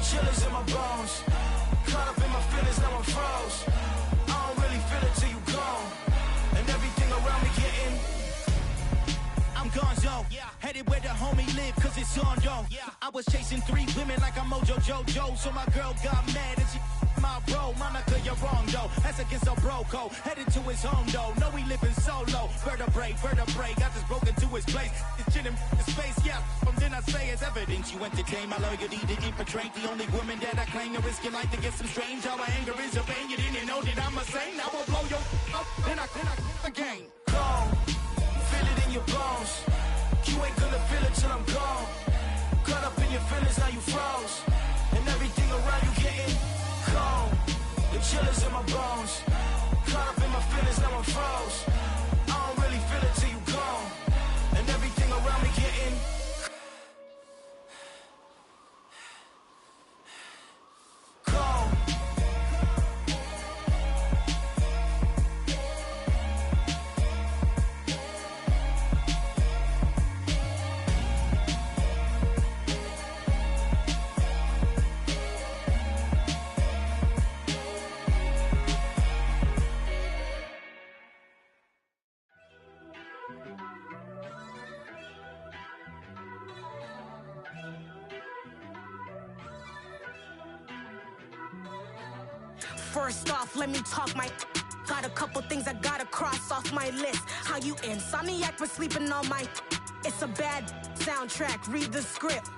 chillers in my bones. Caught up in my feelings, now I'm froze. I don't really feel it till you gone. And everything around me getting. I'm gonzo, headed where the homie live, cause it's on though. I was chasing 3 women like I'm Mojo Jojo, so my girl got mad and she my bro. Monica, you're wrong though, that's against a bro code. Headed to his home though, no we living solo. Vertebrae, I just broke into his place. It's chin in his face, yeah, from then I say it's evidence you entertain my loyalty to infiltrate. The only woman that I claim to risk your life to get some strange. How my anger is your pain, you didn't know that I'm a saint. I will blow your up, then I again. Gone, feel it in your bones. You ain't gonna feel it till I'm gone. Caught up in your feelings, now you froze. And everything around you getting cold. The chillers in my bones. Caught up in my feelings, now I'm froze. I don't really feel it till you gone. And everything around me getting cold. First off, let me talk my. Got a couple things I gotta cross off my list. How you insomniac for sleeping on my. It's a bad soundtrack, read the script.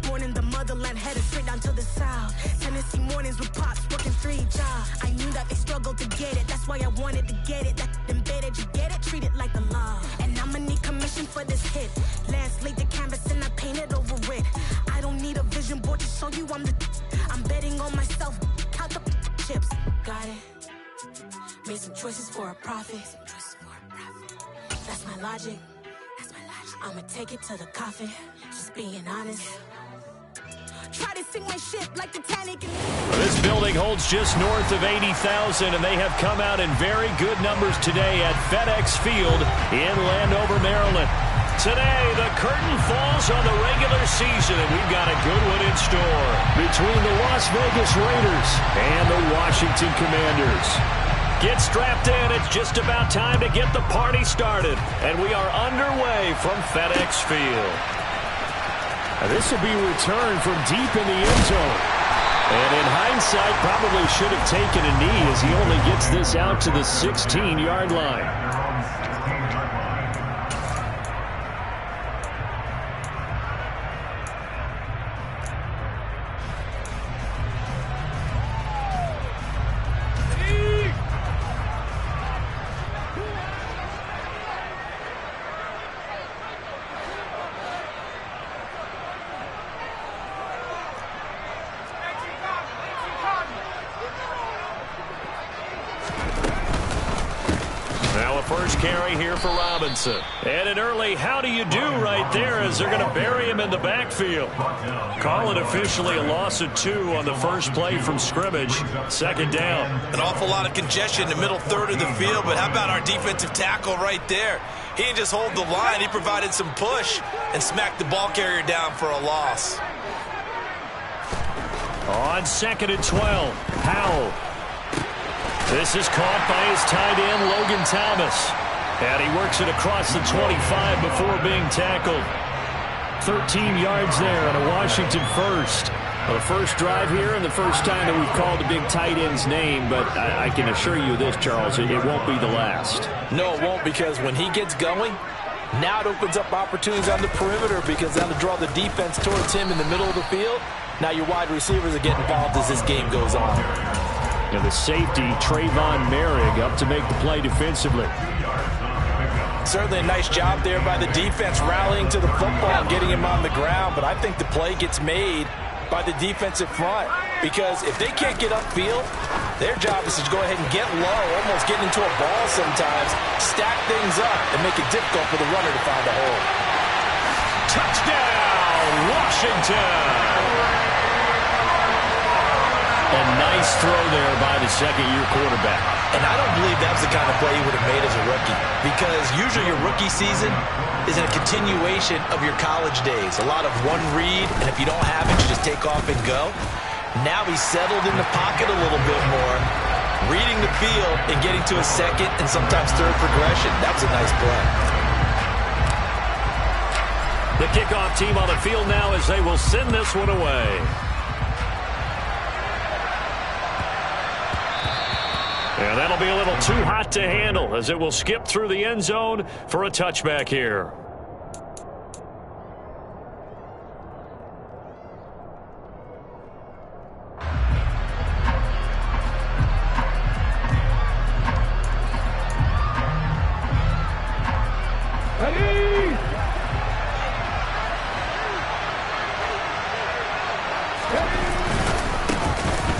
Born in the motherland, headed straight down to the south. Tennessee mornings with pops, working 3 jobs. I knew that they struggled to get it, that's why I wanted to get it. That embedded, you get it, treat it like a law. And I'ma need commission for this hit. Last laid the canvas and I painted over it. I don't need a vision board to show you I'm betting on myself. Count the chips, got it. Made some choices for a profit. That's my logic. I'ma take it to the coffin. Just being honest. Try to sink my ship like Titanic. This building holds just north of 80,000, and they have come out in very good numbers today at FedEx Field in Landover, Maryland. Today, the curtain falls on the regular season, and we've got a good one in store between the Las Vegas Raiders and the Washington Commanders. Get strapped in. It's just about time to get the party started, and we are underway from FedEx Field. This will be returned from deep in the end zone. And in hindsight, probably should have taken a knee as he only gets this out to the 16-yard line. First carry here for Robinson. And an early how do you do right there as they're going to bury him in the backfield. Call it officially a loss of 2 on the first play from scrimmage. Second down. An awful lot of congestion in the middle third of the field, but how about our defensive tackle right there? He didn't just hold the line, he provided some push and smacked the ball carrier down for a loss. On 2nd and 12, Powell. This is caught by his tight end, Logan Thomas. And he works it across the 25 before being tackled. 13 yards there on a Washington first. Well, the first drive here and the first time that we've called the big tight end's name, but I can assure you this, Charles, it won't be the last. No, it won't, because when he gets going, now it opens up opportunities on the perimeter because that'll draw the defense towards him in the middle of the field. Now your wide receivers are getting involved as this game goes on. And the safety, Trayvon Merrick, up to make the play defensively. Certainly a nice job there by the defense rallying to the football and getting him on the ground, but I think the play gets made by the defensive front because if they can't get upfield, their job is to go ahead and get low, almost get into a ball sometimes, stack things up, and make it difficult for the runner to find a hole. Touchdown, Washington! A nice throw there by the second-year quarterback. And I don't believe that's the kind of play he would have made as a rookie because usually your rookie season is a continuation of your college days. A lot of one read, and if you don't have it, you just take off and go. Now he's settled in the pocket a little bit more, reading the field and getting to a second and sometimes third progression. That was a nice play. The kickoff team on the field now as they will send this one away. And that'll be a little too hot to handle as it will skip through the end zone for a touchback here.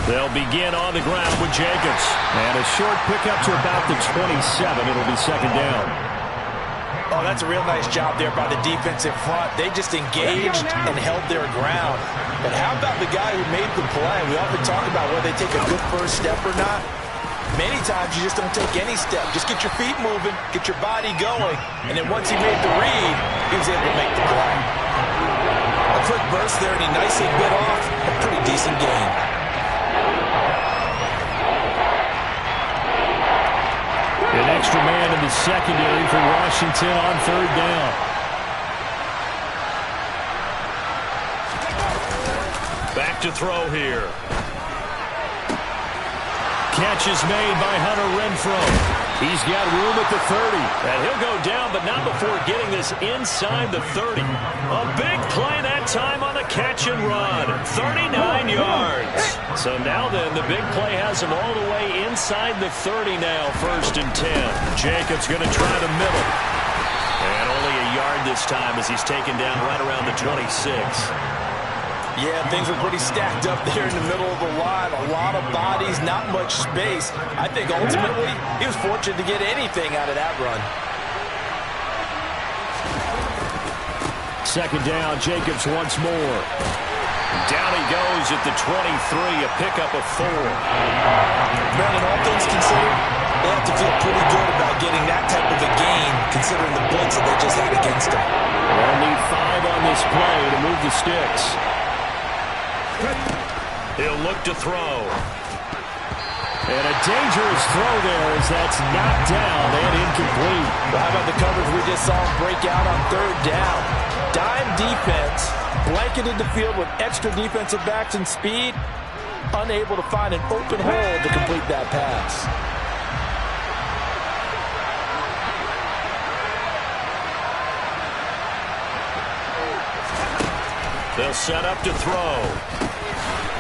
They'll begin on the ground with Jacobs. And a short pickup to about the 27. It'll be second down. Oh, that's a real nice job there by the defense in front. They just engaged and held their ground. But how about the guy who made the play? We often talk about whether they take a good first step or not. Many times you just don't take any step. Just get your feet moving, get your body going. And then once he made the read, he was able to make the play. A quick burst there, and he nicely bit off a pretty decent gain. An extra man in the secondary for Washington on third down. Back to throw here. Catch is made by Hunter Renfrow. He's got room at the 30. And he'll go down, but not before getting this inside the 30. A big play that time on the catch and run. 39 yards. So now then, the big play has him all the way inside the 30 now, 1st and 10. Jacobs going to try the middle. And only a yard this time as he's taken down right around the 26. Yeah, things were pretty stacked up there in the middle of the line. A lot of bodies, not much space. I think ultimately he was fortunate to get anything out of that run. Second down, Jacobs once more. Down he goes at the 23, a pickup of 4. Brandon, all things considered, they have to feel pretty good about getting that type of a gain, considering the blitz that they just had against them. They'll need 5 on this play to move the sticks. He'll look to throw. And a dangerous throw there as that's knocked down and incomplete. Well, how about the coverage we just saw him break out on third down? Dime defense, blanketed the field with extra defensive backs and speed, unable to find an open hole to complete that pass. They'll set up to throw.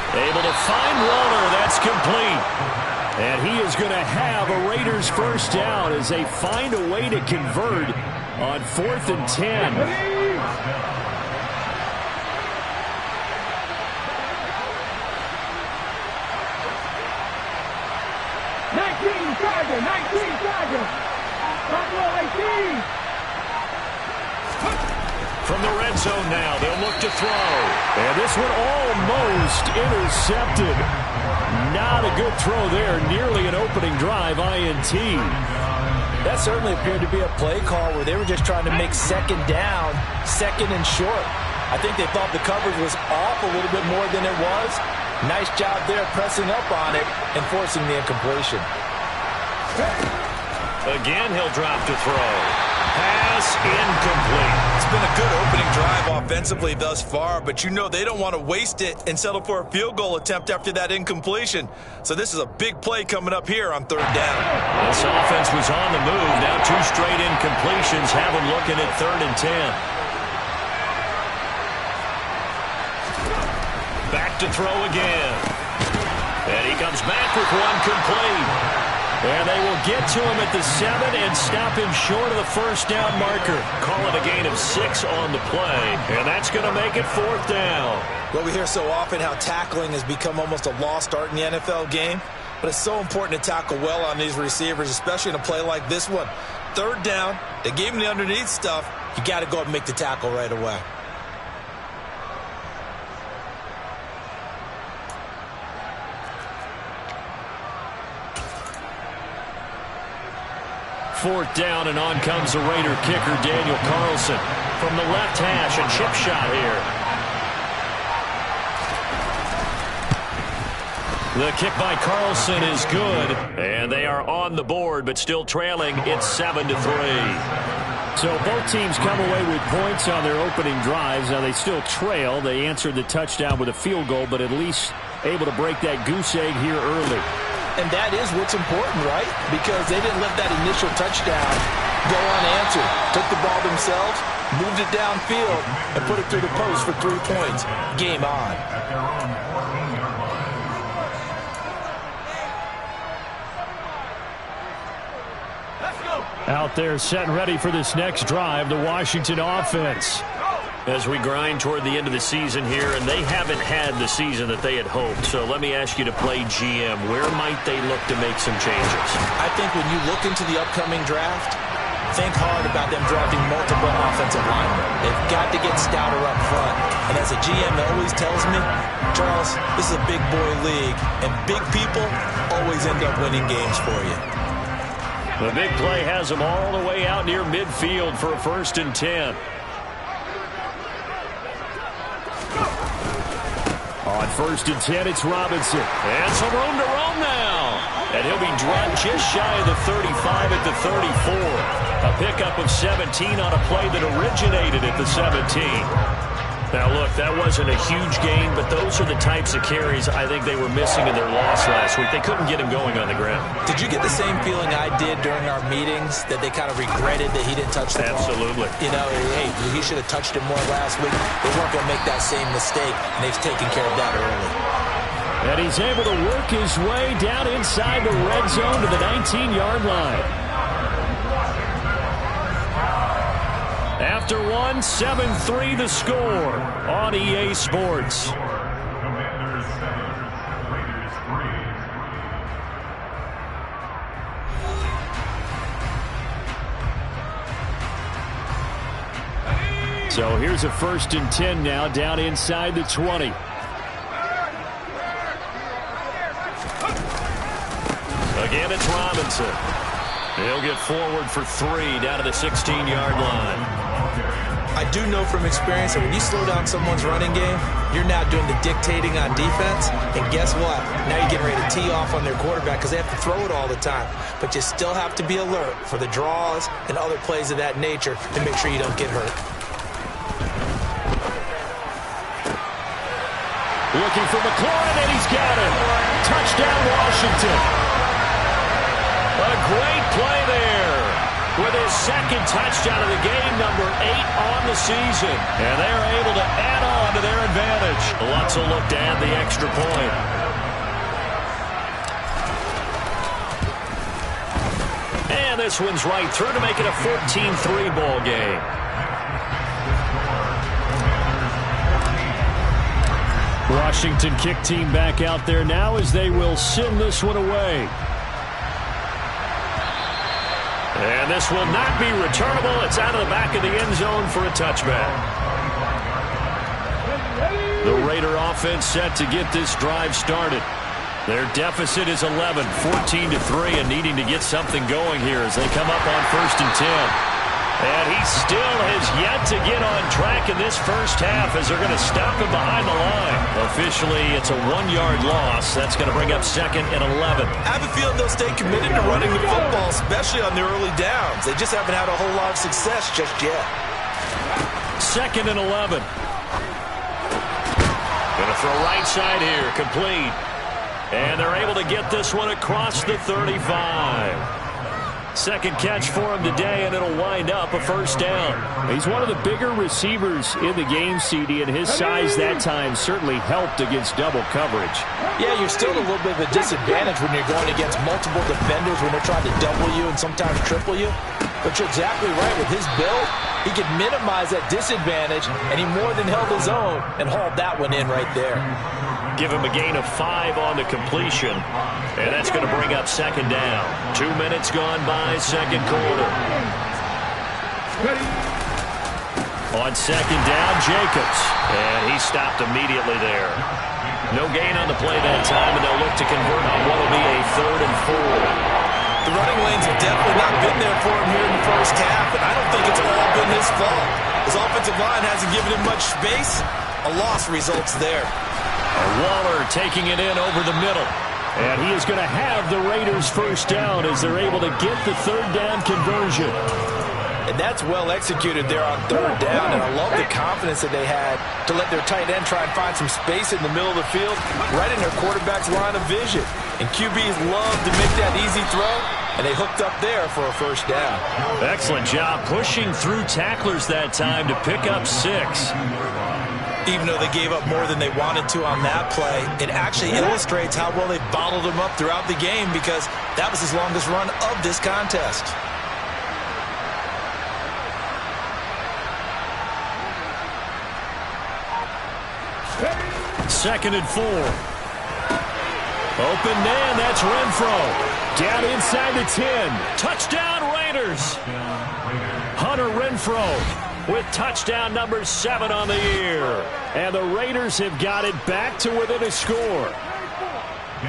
Able to find Waller. That's complete. And he is going to have a Raiders first down as they find a way to convert on 4th and 10. From the red zone now, they'll look to throw. And this one almost intercepted. Not a good throw there. Nearly an opening drive INT. That certainly appeared to be a play call where they were just trying to make second down, second and short. I think they thought the coverage was off a little bit more than it was. Nice job there pressing up on it and forcing the incompletion. Again, he'll drop to throw. Pass incomplete. It's been a good opening drive offensively thus far, but you know they don't want to waste it and settle for a field goal attempt after that incompletion. So this is a big play coming up here on third down. This offense was on the move. Now 2 straight incompletions have them looking at 3rd and 10. Back to throw again. And he comes back with one complete. And they will get to him at the 7 and stop him short of the first down marker. Call it a gain of 6 on the play. And that's going to make it 4th down. Well, we hear so often how tackling has become almost a lost art in the NFL game. But it's so important to tackle well on these receivers, especially in a play like this one. 3rd down, they gave him the underneath stuff. You got to go and make the tackle right away. 4th down, and on comes the Raider kicker, Daniel Carlson. From the left hash, a chip shot here. The kick by Carlson is good, and they are on the board, but still trailing. It's 7-3. So both teams come away with points on their opening drives. Now they still trail. They answered the touchdown with a field goal, but at least able to break that goose egg here early. And that is what's important, right? Because they didn't let that initial touchdown go unanswered. Took the ball themselves, moved it downfield, and put it through the post for 3 points. Game on. Out there set and ready for this next drive, the Washington offense. As we grind toward the end of the season here, and they haven't had the season that they had hoped. So let me ask you to play GM. Where might they look to make some changes? I think when you look into the upcoming draft, think hard about them drafting multiple offensive linemen. They've got to get stouter up front. And as a GM always tells me, Charles, this is a big boy league, and big people always end up winning games for you. The big play has them all the way out near midfield for a 1st and 10. On 1st and 10, it's Robinson. And some room to roam now. And he'll be dropped just shy of the 35 at the 34. A pickup of 17 on a play that originated at the 17. Now, look, that wasn't a huge gain, but those are the types of carries I think they were missing in their loss last week. They couldn't get him going on the ground. Did you get the same feeling I did during our meetings, that they kind of regretted that he didn't touch the ball? Absolutely. You know, hey, he should have touched it more last week. They weren't going to make that same mistake, and they've taken care of that early. And he's able to work his way down inside the red zone to the 19-yard line. After 7-3 the score on EA Sports. So here's a 1st and 10 now, down inside the 20. Again, it's Robinson. He'll get forward for 3 down to the 16-yard line. I do know from experience that when you slow down someone's running game, you're now doing the dictating on defense. And guess what? Now you're getting ready to tee off on their quarterback because they have to throw it all the time. But you still have to be alert for the draws and other plays of that nature to make sure you don't get hurt. Looking for McLaurin, and he's got it. Touchdown, Washington. A great play there with his 2nd touchdown of the game, number 8 on the season. And they are able to add on to their advantage. Lots of look to add the extra point. And this one's right through to make it a 14-3 ball game. Washington kick team back out there now as they will send this one away. And this will not be returnable. It's out of the back of the end zone for a touchback. The Raider offense set to get this drive started. Their deficit is 11, 14-3, and needing to get something going here as they come up on 1st and 10. And he still has yet to get on track in this first half as they're going to stop him behind the line. Officially, it's a 1-yard loss. That's going to bring up 2nd and 11. I have a feeling they'll stay committed to running the football, especially on their early downs. They just haven't had a whole lot of success just yet. 2nd and 11. Going to throw right side here, complete. And they're able to get this one across the 35. 2nd catch for him today, and it'll wind up a 1st down. He's one of the bigger receivers in the game, CD, and his size that time certainly helped against double coverage. Yeah, you're still a little bit of a disadvantage when you're going against multiple defenders when they're trying to double you and sometimes triple you. But you're exactly right. With his build, he could minimize that disadvantage, and he more than held his own and hauled that one in right there. Give him a gain of 5 on the completion, and that's going to bring up 2nd down. 2 minutes gone by, 2nd quarter. On 2nd down, Jacobs, and he stopped immediately there. No gain on the play that time, and they'll look to convert on what will be a 3rd and 4. The running lanes have definitely not been there for him here in the first half, and I don't think it's all been his fault. His offensive line hasn't given him much space. A loss results there. Waller taking it in over the middle. And he is going to have the Raiders first down as they're able to get the third down conversion. And that's well executed there on third down, and I love the confidence that they had to let their tight end try and find some space in the middle of the field, right in their quarterback's line of vision. And QBs love to make that easy throw, and they hooked up there for a first down. Excellent job pushing through tacklers that time to pick up 6. Even though they gave up more than they wanted to on that play, it actually illustrates how well they bottled them up throughout the game, because that was his longest run of this contest. Second and 4. Open man, that's Renfro. Down inside the 10. Touchdown Raiders. Hunter Renfro with touchdown number 7 on the year. And the Raiders have got it back to within a score.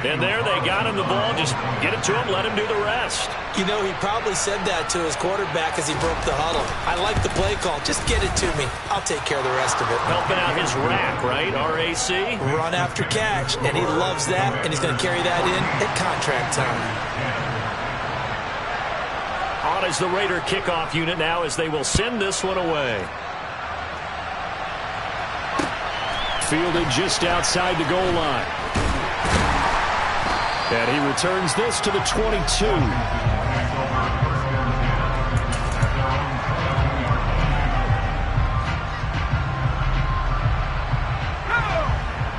And there they got him the ball. Just get it to him, let him do the rest. You know, he probably said that to his quarterback as he broke the huddle. I like the play call. Just get it to me. I'll take care of the rest of it. Helping out his rack, right? RAC? Run after catch, and he loves that, and he's going to carry that in at contract time. On is the Raider kickoff unit now as they will send this one away. Fielded just outside the goal line. And he returns this to the 22.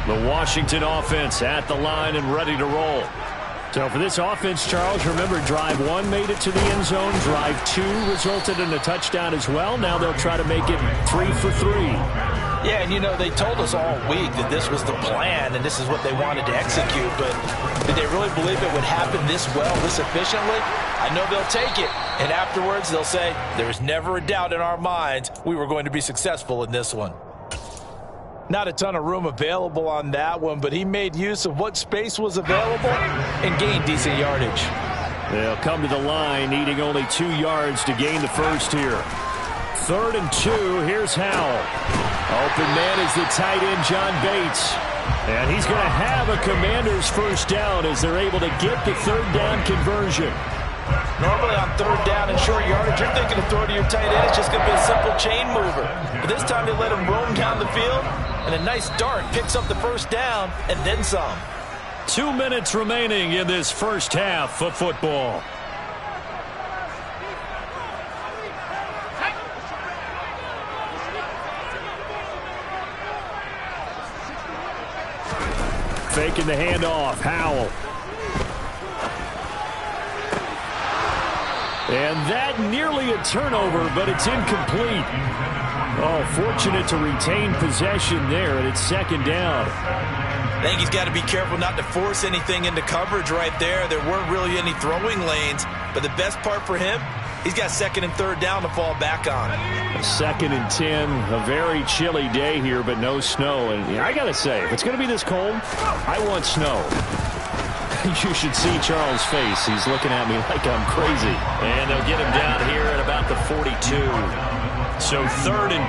The Washington offense at the line and ready to roll. So for this offense, Charles, remember drive 1 made it to the end zone. Drive 2 resulted in a touchdown as well. Now they'll try to make it 3 for 3. Yeah, and you know, they told us all week that this was the plan and this is what they wanted to execute, but did they really believe it would happen this well, this efficiently? I know they'll take it, and afterwards they'll say, there was never a doubt in our minds we were going to be successful in this one. Not a ton of room available on that one, but he made use of what space was available and gained decent yardage. They'll come to the line, needing only 2 yards to gain the first here. 3rd and 2, here's Howell. Open man is the tight end, John Bates. And he's going to have a Commander's first down as they're able to get the third down conversion. Normally on third down and short yardage, you're thinking of throw to your tight end. It's just going to be a simple chain mover. But this time they let him roam down the field, and a nice dart picks up the first down and then some. 2 minutes remaining in this first half of football. Faking the handoff, Howell. And that nearly a turnover, but it's incomplete. Oh, fortunate to retain possession there, and it's second down. I think he's got to be careful not to force anything into coverage right there. There weren't really any throwing lanes, but the best part for him, he's got 2nd and 3rd down to fall back on. 2nd and 10, a very chilly day here, but no snow. And I got to say, if it's going to be this cold, I want snow. You should see Charles' face. He's looking at me like I'm crazy. And they'll get him down here at about the 42. So 3rd and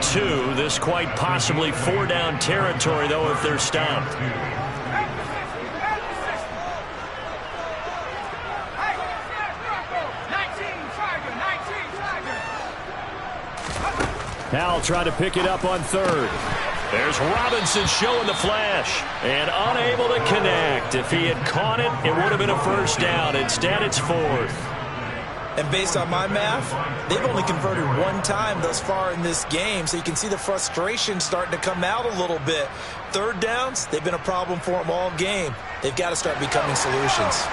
2, this quite possibly 4-down territory, though, if they're stopped. Now try to pick it up on 3rd. There's Robinson showing the flash and unable to connect. If he had caught it, it would have been a first down. Instead, it's 4th. And based on my math, they've only converted 1 time thus far in this game, so you can see the frustration starting to come out a little bit. 3rd downs, they've been a problem for them all game. They've got to start becoming solutions.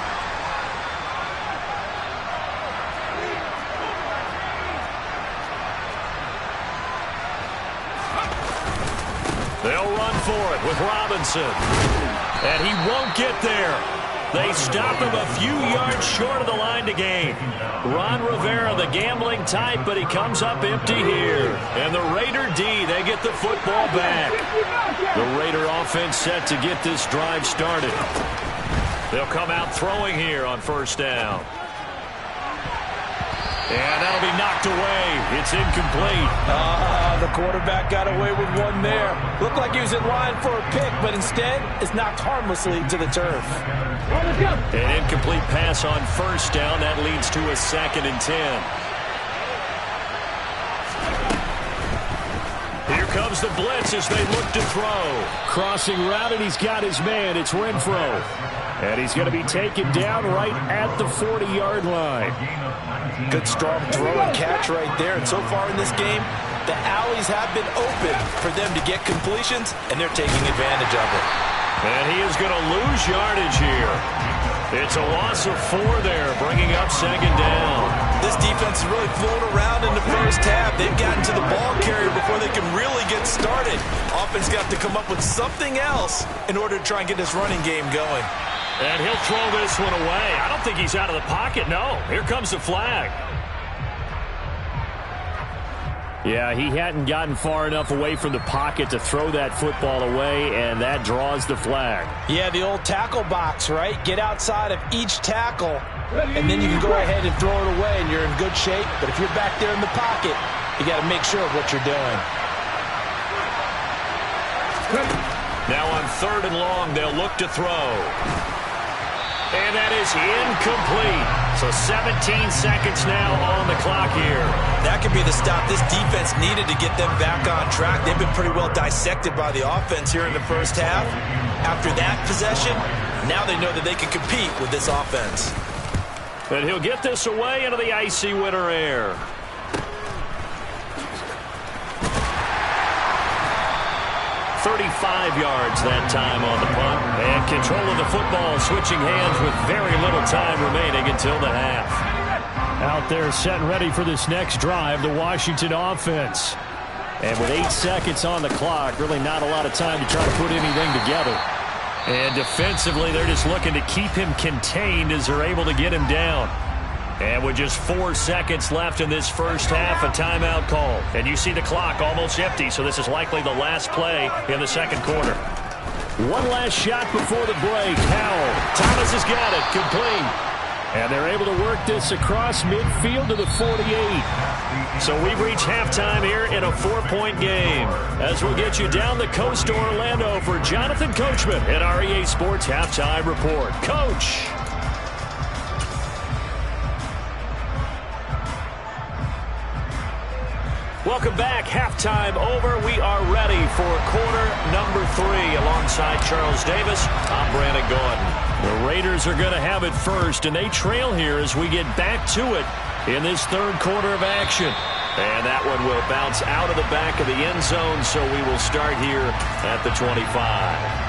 They'll run for it with Robinson. And he won't get there. They stop him a few yards short of the line to gain. Ron Rivera, the gambling type, but he comes up empty here. And the Raider D, they get the football back. The Raider offense set to get this drive started. They'll come out throwing here on first down. And that'll be knocked away. It's incomplete. The quarterback got away with one there. Looked like he was in line for a pick, but instead it's knocked harmlessly to the turf. An incomplete pass on first down. That leads to a 2nd and 10. Here comes the blitz as they look to throw. Crossing route, and he's got his man. It's Renfro. And he's going to be taken down right at the 40-yard line. Good strong throw and catch right there. And so far in this game, the alleys have been open for them to get completions, and they're taking advantage of it. And he is going to lose yardage here. It's a loss of 4 there, bringing up 2nd down. This defense is really flown around in the first half. They've gotten to the ball carrier before they can really get started. Offense got to come up with something else in order to try and get this running game going. And he'll throw this one away. I don't think he's out of the pocket. No, here comes the flag. Yeah, he hadn't gotten far enough away from the pocket to throw that football away, and that draws the flag. Yeah, the old tackle box, right? Get outside of each tackle, and then you can go ahead and throw it away, and you're in good shape. But if you're back there in the pocket, you got to make sure of what you're doing. Now on 3rd and long, they'll look to throw. And that is incomplete. So 17 seconds now on the clock here. That could be the stop this defense needed to get them back on track. They've been pretty well dissected by the offense here in the first half. After that possession, now they know that they can compete with this offense. And he'll get this away into the icy winter air. $35 yards that time on the punt. And control of the football, switching hands with very little time remaining until the half. Out there set and ready for this next drive, the Washington offense. And with 8 seconds on the clock, really not a lot of time to try to put anything together. And defensively, they're just looking to keep him contained as they're able to get him down. And with just 4 seconds left in this first half, a timeout call. And you see the clock almost empty, so this is likely the last play in the second quarter. One last shot before the break. Howell. Thomas has got it. Complete. And they're able to work this across midfield to the 48. So we've reached halftime here in a 4-point game. As we'll get you down the coast to Orlando for Jonathan Coachman at our EA Sports Halftime Report. Coach. Welcome back. Halftime over. We are ready for quarter number 3. Alongside Charles Davis, I'm Brandon Gordon. The Raiders are going to have it first, and they trail here as we get back to it in this third quarter of action. And that one will bounce out of the back of the end zone, so we will start here at the 25.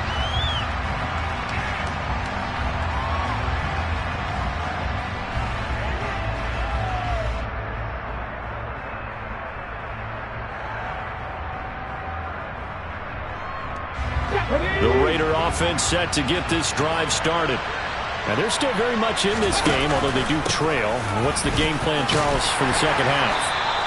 The Raider offense set to get this drive started. And they're still very much in this game, although they do trail. What's the game plan, Charles, for the second half?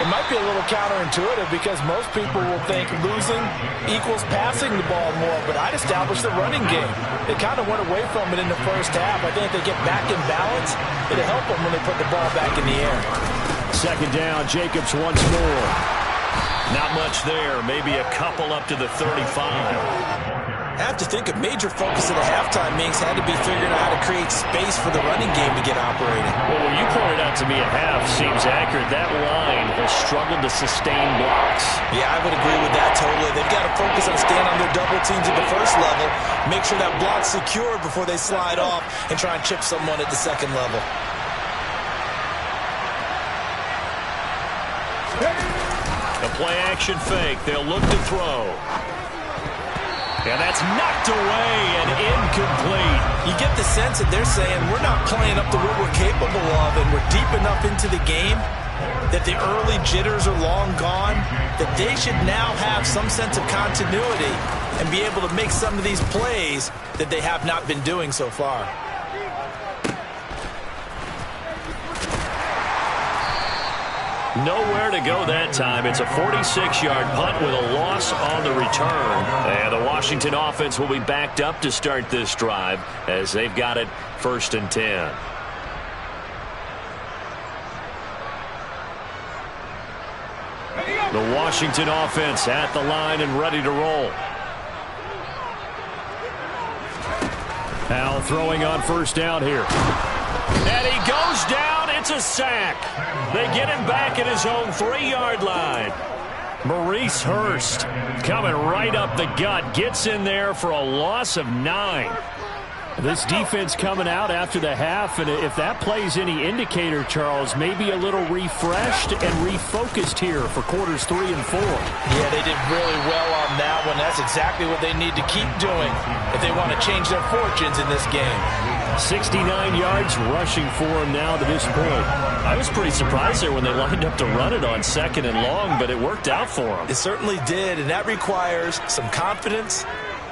It might be a little counterintuitive because most people will think losing equals passing the ball more, but I'd establish the running game. They kind of went away from it in the first half. I think if they get back in balance, it'll help them when they put the ball back in the air. Second down, Jacobs once more. Not much there, maybe a couple up to the 35. I have to think a major focus of the halftime meetings had to be figuring out how to create space for the running game to get operating. Well, what you pointed out to me at half seems accurate. That line has struggled to sustain blocks. Yeah, I would agree with that totally. They've got to focus on staying on their double teams at the first level, make sure that block's secured before they slide off and try and chip someone at the second level. A play action fake. They'll look to throw. And that's knocked away and incomplete. You get the sense that they're saying we're not playing up to what we're capable of, and we're deep enough into the game that the early jitters are long gone, that they should now have some sense of continuity and be able to make some of these plays that they have not been doing so far. Nowhere to go that time. It's a 46-yard punt with a loss on the return. And the Washington offense will be backed up to start this drive as they've got it 1st and 10. Washington offense at the line and ready to roll. Now throwing on first down here. And he goes down. It's a sack. They get him back at his own 3-yard line. Maurice Hurst coming right up the gut. Gets in there for a loss of 9. This defense coming out after the half, and if that plays any indicator, Charles, maybe a little refreshed and refocused here for quarters 3 and 4. Yeah, they did really well on that one. That's exactly what they need to keep doing if they want to change their fortunes in this game. 69 yards rushing for him now to this point. I was pretty surprised there when they lined up to run it on 2nd and long, but it worked out for him. It certainly did, and that requires some confidence,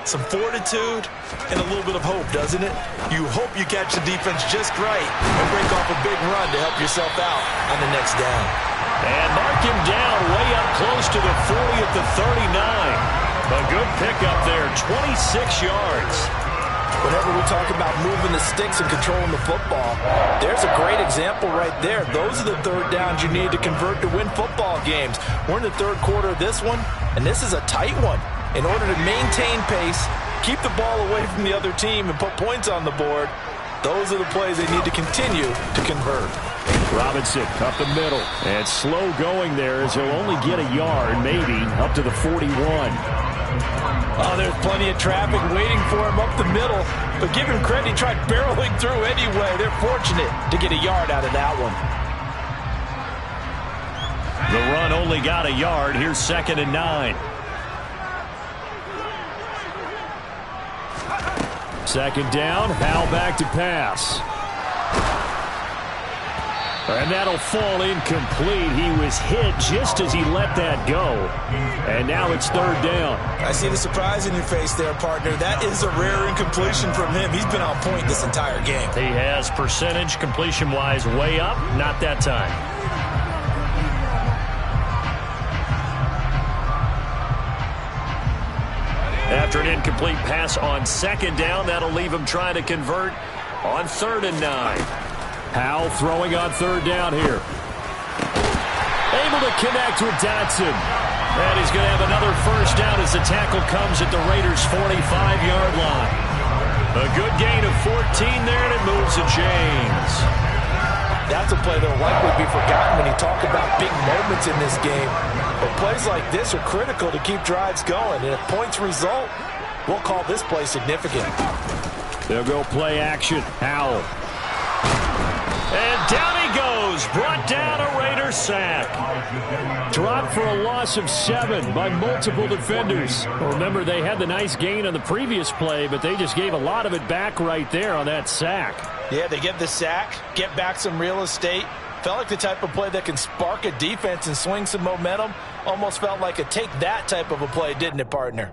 some fortitude, and a little bit of hope, doesn't it? You hope you catch the defense just right and break off a big run to help yourself out on the next down. And mark him down way up close to the 40 at the 39. A good pickup there, 26 yards. Whenever we talk about moving the sticks and controlling the football, there's a great example right there. Those are the third downs you need to convert to win football games. We're in the third quarter of this one, and this is a tight one. In order to maintain pace, keep the ball away from the other team, and put points on the board, those are the plays they need to continue to convert. Robinson up the middle, and slow going there as he'll only get a yard, maybe, up to the 41. Oh, there's plenty of traffic waiting for him up the middle, but give him credit, he tried barreling through anyway. They're fortunate to get a yard out of that one. The run only got a yard. Here's 2nd and 9. 2nd down, Howell back to pass. And that'll fall incomplete. He was hit just as he let that go. And now it's 3rd down. I see the surprise in your face there, partner. That is a rare incompletion from him. He's been on point this entire game. He has percentage completion-wise way up. Not that time. After an incomplete pass on 2nd down, that'll leave him trying to convert on 3rd and 9. Howell throwing on 3rd down here. Able to connect with Dotson. And he's going to have another first down as the tackle comes at the Raiders' 45-yard line. A good gain of 14 there, and it moves the chains. That's a play that will likely be forgotten when you talk about big moments in this game. But plays like this are critical to keep drives going. And if points result, we'll call this play significant. They'll go play action. Howell. And down he goes. Brought down a Raider sack. Dropped for a loss of 7 by multiple defenders. Remember, they had the nice gain on the previous play, but they just gave a lot of it back right there on that sack. Yeah, they get the sack, get back some real estate. Felt like the type of play that can spark a defense and swing some momentum. Almost felt like a take that type of a play, didn't it, partner?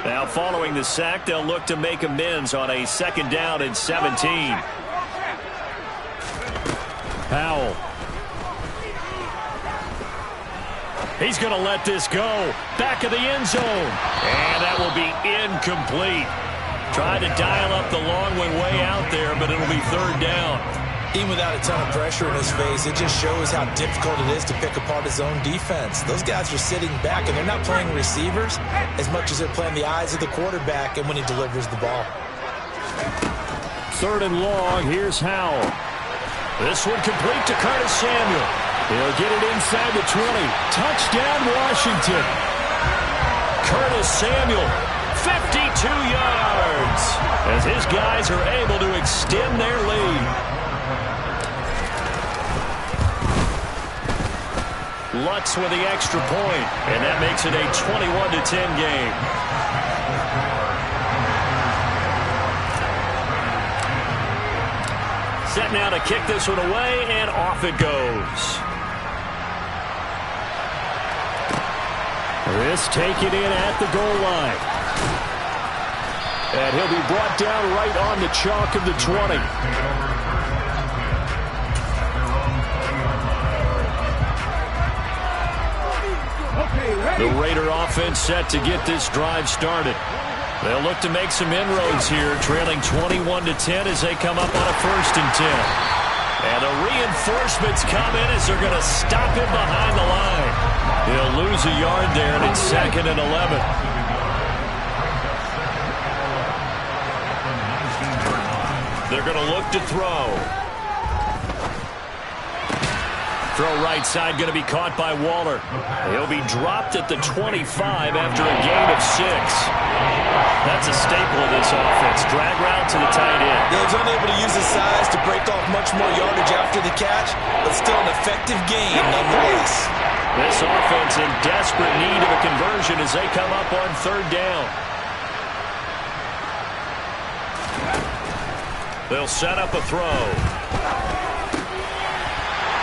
Now following the sack, they'll look to make amends on a 2nd down and 17. Howell. He's going to let this go. Back of the end zone. And that will be incomplete. Tried to dial up the long one way out there, but it'll be 3rd down. Even without a ton of pressure in his face, it just shows how difficult it is to pick apart his own defense. Those guys are sitting back, and they're not playing receivers as much as they're playing the eyes of the quarterback and when he delivers the ball. 3rd and long. Here's Howell. This one complete to Curtis Samuel. He'll get it inside the 20. Touchdown, Washington. Curtis Samuel, 52 yards, as his guys are able to extend their lead. Lutz with the extra point, and that makes it a 21-10 game. Set now to kick this one away, and off it goes. This taken in at the goal line. And he'll be brought down right on the chalk of the 20. The Raider offense set to get this drive started. They'll look to make some inroads here, trailing 21-10 as they come up on a 1st and 10. And the reinforcements come in as they're going to stop him behind the line. He'll lose a yard there, and it's 2nd and 11. They're going to look to throw. Throw right side going to be caught by Waller. He'll be dropped at the 25 after a gain of 6. That's a staple of this offense. Drag route to the tight end. Yeah, he's unable to use his size to break off much more yardage after the catch, but still an effective gain nonetheless. This offense in desperate need of a conversion as they come up on 3rd down. They'll set up a throw.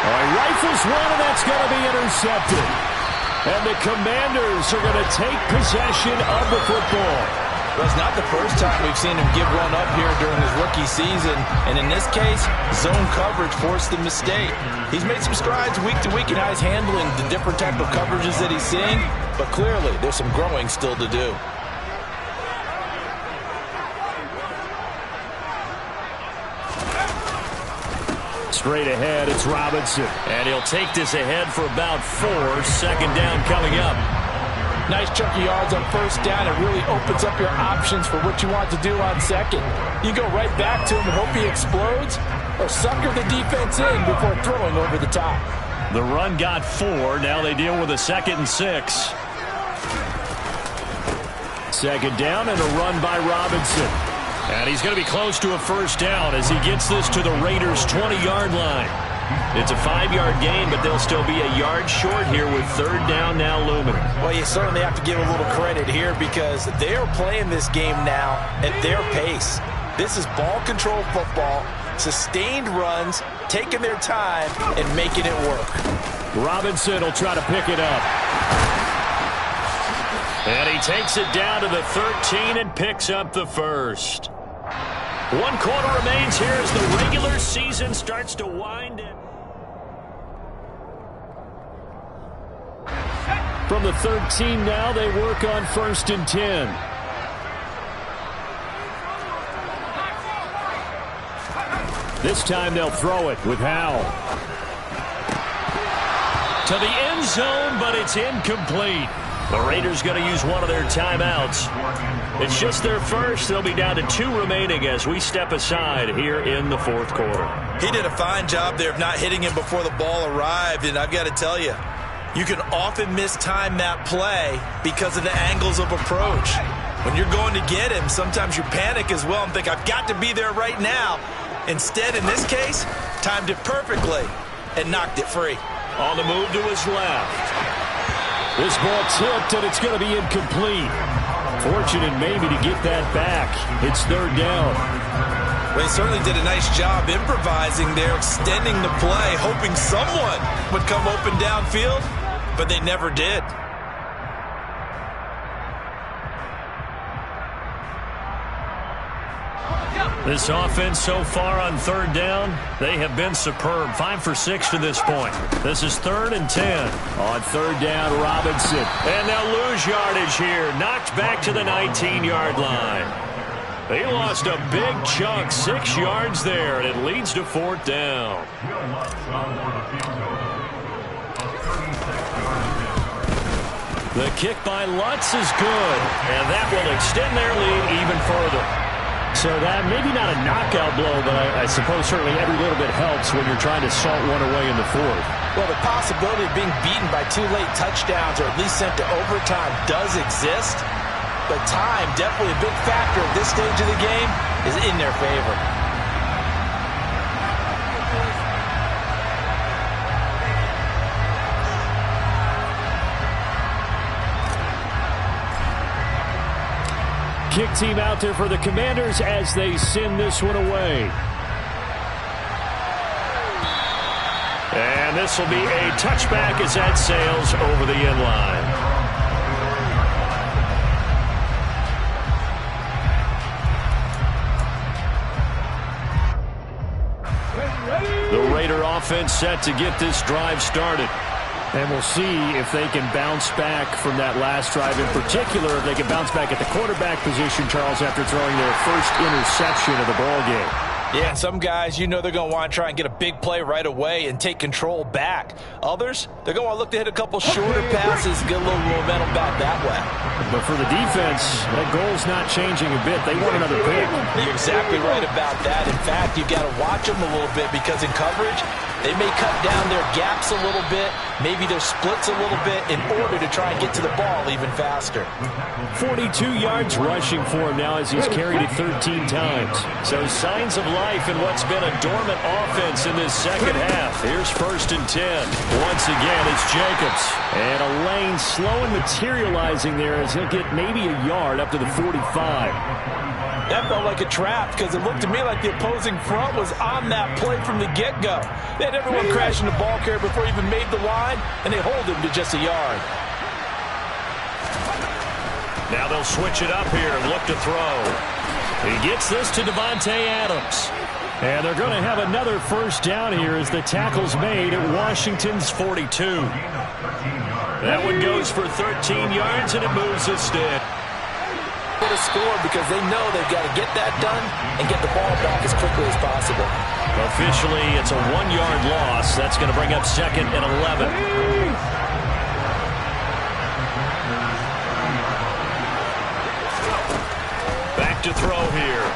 He rifles one, and that's going to be intercepted. And the Commanders are going to take possession of the football. Well, it's not the first time we've seen him give one up here during his rookie season. And in this case, zone coverage forced the mistake. He's made some strides week to week in how he's handling the different type of coverages that he's seeing. But clearly, there's some growing still to do. Straight ahead, it's Robinson. And he'll take this ahead for about 4. 2nd down coming up. Nice chunk of yards on 1st down. It really opens up your options for what you want to do on 2nd. You go right back to him and hope he explodes, or sucker the defense in before throwing over the top. The run got 4. Now they deal with a 2nd and 6. 2nd down and a run by Robinson. And he's going to be close to a 1st down as he gets this to the Raiders' 20-yard line. It's a 5-yard gain, but they'll still be a yard short here with 3rd down now looming. Well, you certainly have to give a little credit here because they are playing this game now at their pace. This is ball control football, sustained runs, taking their time, and making it work. Robinson will try to pick it up. And he takes it down to the 13 and picks up the 1st. 1 quarter remains here as the regular season starts to wind in. From the 13 now, they work on 1st and 10. This time they'll throw it with Howell. To the end zone, but it's incomplete. The Raiders going to use one of their timeouts. It's just their first. They'll be down to 2 remaining as we step aside here in the 4th quarter. He did a fine job there of not hitting him before the ball arrived, and I've got to tell you, you can often mistime that play because of the angles of approach. When you're going to get him, sometimes you panic as well and think, I've got to be there right now. Instead, in this case, timed it perfectly and knocked it free. On the move to his left. This ball tipped, and it's going to be incomplete. Fortunate maybe to get that back. It's 3rd down. Well, he certainly did a nice job improvising there, extending the play, hoping someone would come open downfield, but they never did. This offense so far on 3rd down, they have been superb. 5 for 6 to this point. This is 3rd and 10. On 3rd down, Robinson. And they'll lose yardage here. Knocked back to the 19-yard line. They lost a big chunk, 6 yards there, and it leads to 4th down. The kick by Lutz is good, and that will extend their lead even further. So that maybe not a knockout blow, but I suppose certainly every little bit helps when you're trying to salt one away in the 4th. Well, the possibility of being beaten by 2 late touchdowns or at least sent to overtime does exist, but time, definitely a big factor at this stage of the game, is in their favor. Kick team out there for the Commanders as they send this one away. And this will be a touchback as that sails over the end line. The Raider offense set to get this drive started. And we'll see if they can bounce back from that last drive. In particular, if they can bounce back at the quarterback position, Charles, after throwing their first interception of the ballgame. Yeah, and some guys, you know they're going to want to try and get a big play right away and take control back. Others, they're going to look to hit a couple shorter passes, get a little momentum back that way. But for the defense, that goal's not changing a bit. They want another pick. You're exactly right about that. In fact, you've got to watch them a little bit because in coverage, they may cut down their gaps a little bit, maybe their splits a little bit in order to try and get to the ball even faster. 42 yards rushing for him now as he's carried it 13 times. So signs of life in what's been a dormant offense in this second half. Here's 1st and 10. Once again, it's Jacobs. And a lane slow and materializing there as he'll get maybe a yard up to the 45. That felt like a trap because it looked to me like the opposing front was on that play from the get-go. They had everyone crashing the ball carrier before he even made the line, and they hold him to just a yard. Now they'll switch it up here and look to throw. He gets this to Davante Adams. And they're going to have another 1st down here as the tackle's made at Washington's 42. That one goes for 13 yards, and it moves instead. To score because they know they've got to get that done and get the ball back as quickly as possible. Officially, it's a 1-yard loss. That's going to bring up 2nd and 11. Back to throw here.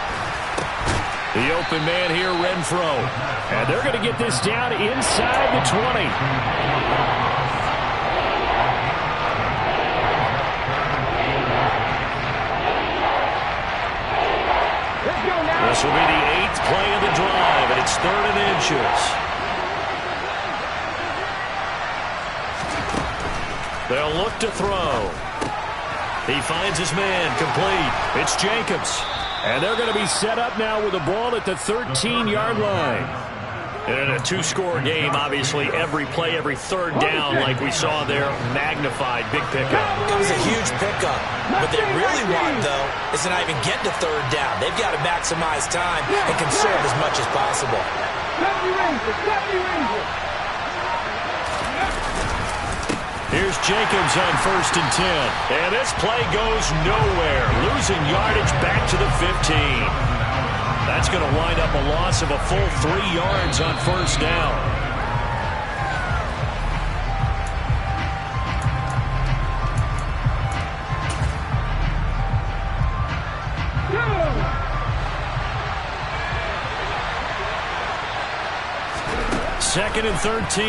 The open man here, Renfro. And they're going to get this down inside the 20. This will be the 8th play of the drive, and it's 3rd and inches. They'll look to throw. He finds his man, complete. It's Jacobs. And they're going to be set up now with the ball at the 13-yard line. In a 2-score game, obviously, every play, every 3rd down, like we saw there, magnified, big pickup. It was a huge pickup. What they really want, though, is to not even get to 3rd down. They've got to maximize time and conserve as much as possible. Here's Jacobs on 1st and 10. And this play goes nowhere, losing yardage back to the 15. That's going to wind up a loss of a full 3 yards on 1st down. Second and 13.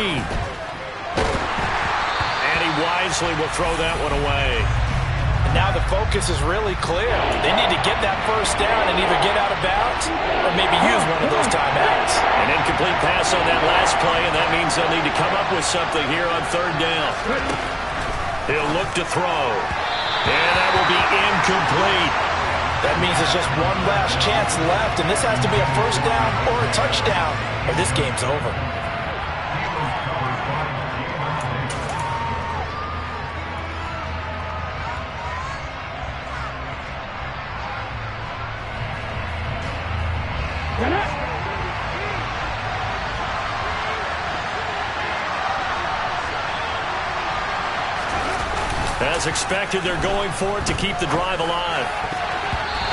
And he wisely will throw that one away. And now the focus is really clear. They need to get that 1st down and either get out of bounds or maybe use one of those timeouts. An incomplete pass on that last play, and that means they'll need to come up with something here on 3rd down. He'll look to throw. And that will be incomplete. That means there's just one last chance left, and this has to be a 1st down or a touchdown, or this game's over. As expected, they're going for it to keep the drive alive.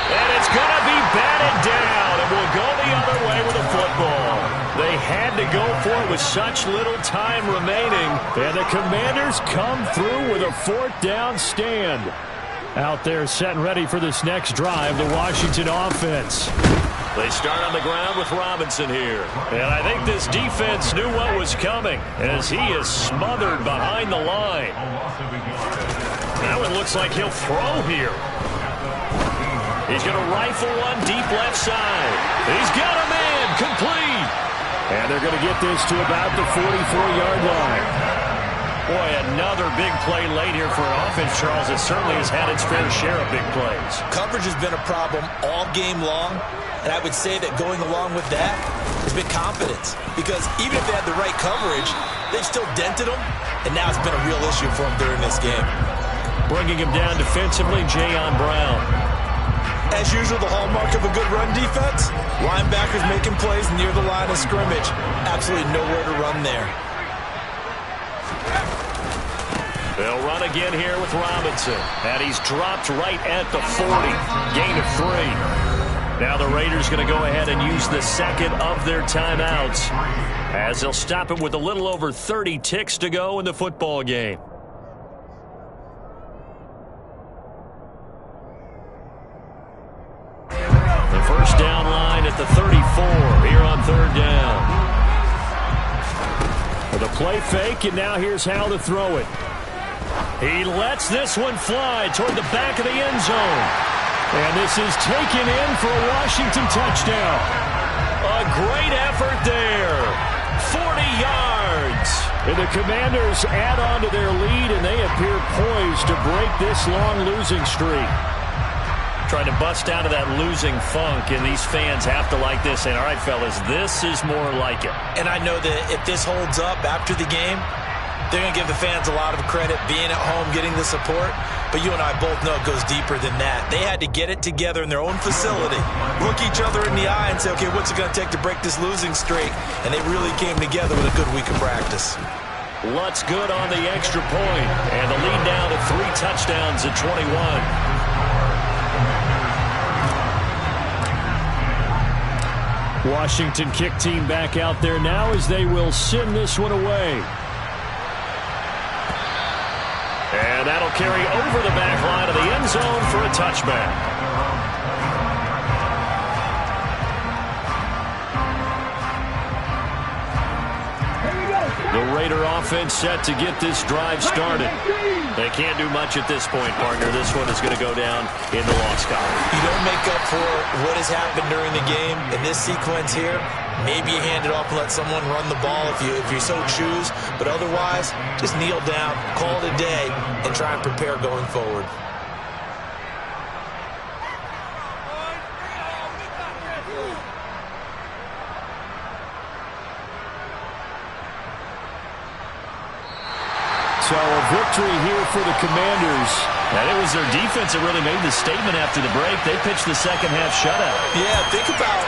And it's going to be batted down, and we'll go the other way with the football. They had to go for it with such little time remaining, and the Commanders come through with a 4th down stand. Out there set and ready for this next drive, the Washington offense. They start on the ground with Robinson here. And I think this defense knew what was coming as he is smothered behind the line. That one looks like he'll throw here. He's going to rifle one deep left side. He's got a man, complete. And they're going to get this to about the 44-yard line. Boy, another big play late here for an offense, Charles. It certainly has had its fair share of big plays. Coverage has been a problem all game long, and I would say that going along with that has been confidence. Because even if they had the right coverage, they've still dented them, and now it's been a real issue for them during this game. Bringing him down defensively, Jayon Brown. As usual, the hallmark of a good run defense, linebackers making plays near the line of scrimmage. Absolutely nowhere to run there. They'll run again here with Robinson. And he's dropped right at the 40. Gain of 3. Now the Raiders going to go ahead and use the second of their timeouts as they'll stop it with a little over 30 ticks to go in the football game. The first down line at the 34 here on third down. The play fake, and now here's how to throw it. He lets this one fly toward the back of the end zone. And this is taken in for a Washington touchdown. A great effort there. 40 yards. And the Commanders add on to their lead, and they appear poised to break this long losing streak. Trying to bust out of that losing funk, and these fans have to like this. And all right, fellas, this is more like it. And I know that if this holds up after the game, they're going to give the fans a lot of credit, being at home, getting the support. But you and I both know it goes deeper than that. They had to get it together in their own facility, look each other in the eye and say, okay, what's it going to take to break this losing streak? And they really came together with a good week of practice. Lutz good on the extra point, and the lead now to 3 touchdowns at 21. Washington kick team back out there now as they will send this one away. And that'll carry over the back line of the end zone for a touchback. The Raider offense set to get this drive started. They can't do much at this point, partner. This one is going to go down in the loss column. You don't make up for what has happened during the game. In this sequence here, maybe you hand it off and let someone run the ball if you so choose. But otherwise, just kneel down, call it a day, and try and prepare going forward. So a victory here for the Commanders. And it was their defense that really made the statement after the break. They pitched the second half shutout. Yeah, think about